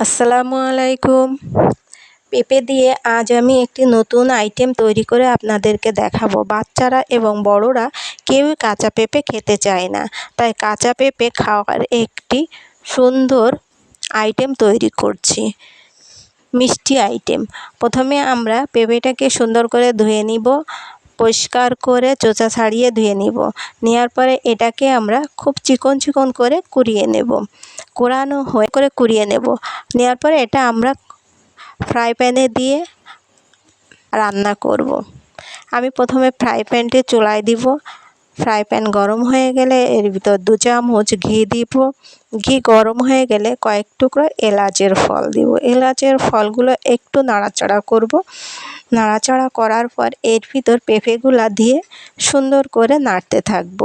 আসসালামু আলাইকুম। পেঁপে দিয়ে আজ আমি একটি নতুন আইটেম তৈরি করে আপনাদেরকে দেখাবো। বাচ্চারা এবং বড়রা কেউই কাঁচা পেঁপে খেতে চায় না, তাই কাঁচা পেঁপে খাওয়ার একটি সুন্দর আইটেম তৈরি করছি, মিষ্টি আইটেম। প্রথমে আমরা পেঁপেটাকে সুন্দর করে ধুয়ে নিব, পরিষ্কার করে চোচা ছাড়িয়ে ধুয়ে নিব। নেওয়ার পরে এটাকে আমরা খুব চিকন চিকন করে কুড়িয়ে নেব, কুড়ানো হয়ে করে কুড়িয়ে নেব। নেওয়ার পরে এটা আমরা ফ্রাই প্যানে দিয়ে রান্না করব। আমি প্রথমে ফ্রাই প্যানটি চুলায় দিব। ফ্রাই প্যান গরম হয়ে গেলে এর ভিতর 2 চামচ ঘি দিব। ঘি গরম হয়ে গেলে কয়েক টুকরো এলাচের ফল দিব। এলাচের ফলগুলো একটু নাড়াচাড়া করব। নাড়াচাড়া করার পর এর ভিতর পেঁপেগুলা দিয়ে সুন্দর করে নাড়তে থাকব।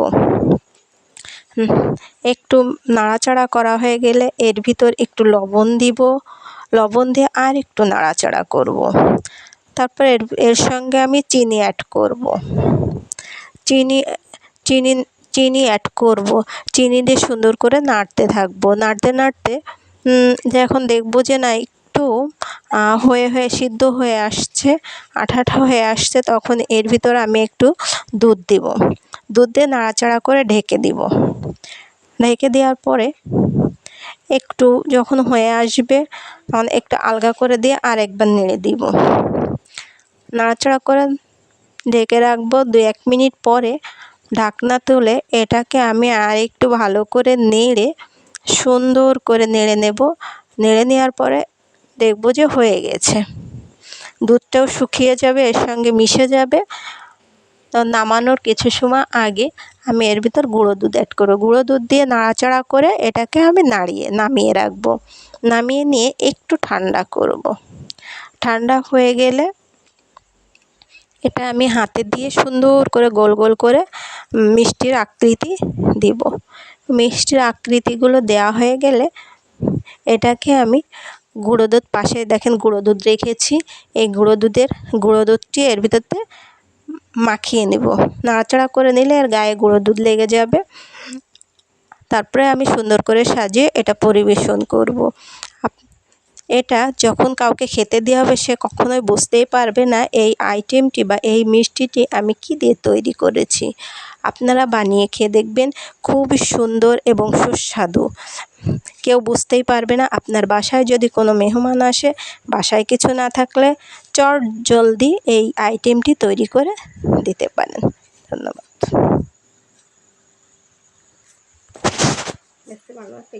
একটু নাড়াচাড়া করা হয়ে গেলে এর ভিতর একটু লবণ দিব। লবণ দিয়ে আর একটু নাড়াচাড়া করব। তারপর এর সঙ্গে আমি চিনি অ্যাড করব। চিনি অ্যাড করব। চিনি দিয়ে সুন্দর করে নাড়তে থাকবো। নাড়তে নাড়তে যখন দেখব যে না একটু হয়ে সিদ্ধ হয়ে আসছে, আঠা আঠা হয়ে আসছে, তখন এর ভিতর আমি একটু দুধ দিব। দুধ দিয়ে নাড়াচাড়া করে ঢেকে দিব। ঢেকে দেওয়ার পরে একটু যখন হয়ে আসবে তখন একটু আলগা করে দিয়ে আরেকবার নেড়ে দিব। নাড়াচাড়া করে ঢেকে রাখবো। 2-1 মিনিট পরে ঢাকনা তুলে এটাকে আমি আর একটু ভালো করে নেড়ে সুন্দর করে নেড়ে নেব। নেড়ে নেওয়ার পরে দেখব যে হয়ে গেছে। দুধটাও শুকিয়ে যাবে, এর সঙ্গে মিশে যাবে। তো নামানোর কিছু সময় আগে আমি এর ভিতর গুঁড়ো দুধ অ্যাড করব। গুঁড়ো দুধ দিয়ে নাড়াচাড়া করে এটাকে আমি নামিয়ে রাখবো। নামিয়ে নিয়ে একটু ঠান্ডা করব। ঠান্ডা হয়ে গেলে এটা আমি হাতে দিয়ে সুন্দর করে গোল গোল করে মিষ্টির আকৃতি দিব। মিষ্টির আকৃতিগুলো দেওয়া হয়ে গেলে এটাকে আমি গুঁড়ো দুধ, পাশে দেখেন গুঁড়ো দুধ রেখেছি, এই গুঁড়ো দুধটি এর ভিতরতে মাখিয়ে নেব। নাড়াচাড়া করে নিলে এর গায়ে গুঁড়ো দুধ লেগে যাবে। তারপরে আমি সুন্দর করে সাজিয়ে এটা পরিবেশন করব। এটা যখন কাউকে খেতে দেওয়া হবে সে কখনোই বুঝতেই পারবে না এই আইটেমটি বা এই মিষ্টিটি আমি কি দিয়ে তৈরি করেছি। আপনারা বানিয়ে খেয়ে দেখবেন, খুবই সুন্দর এবং সুস্বাদু। কেউ বুঝতেই পারবে না। আপনার বাসায় যদি কোনো মেহমান আসে, বাসায় কিছু না থাকলে চট জলদি এই আইটেমটি তৈরি করে দিতে পারেন। ধন্যবাদ। দেখতে ভালো একটা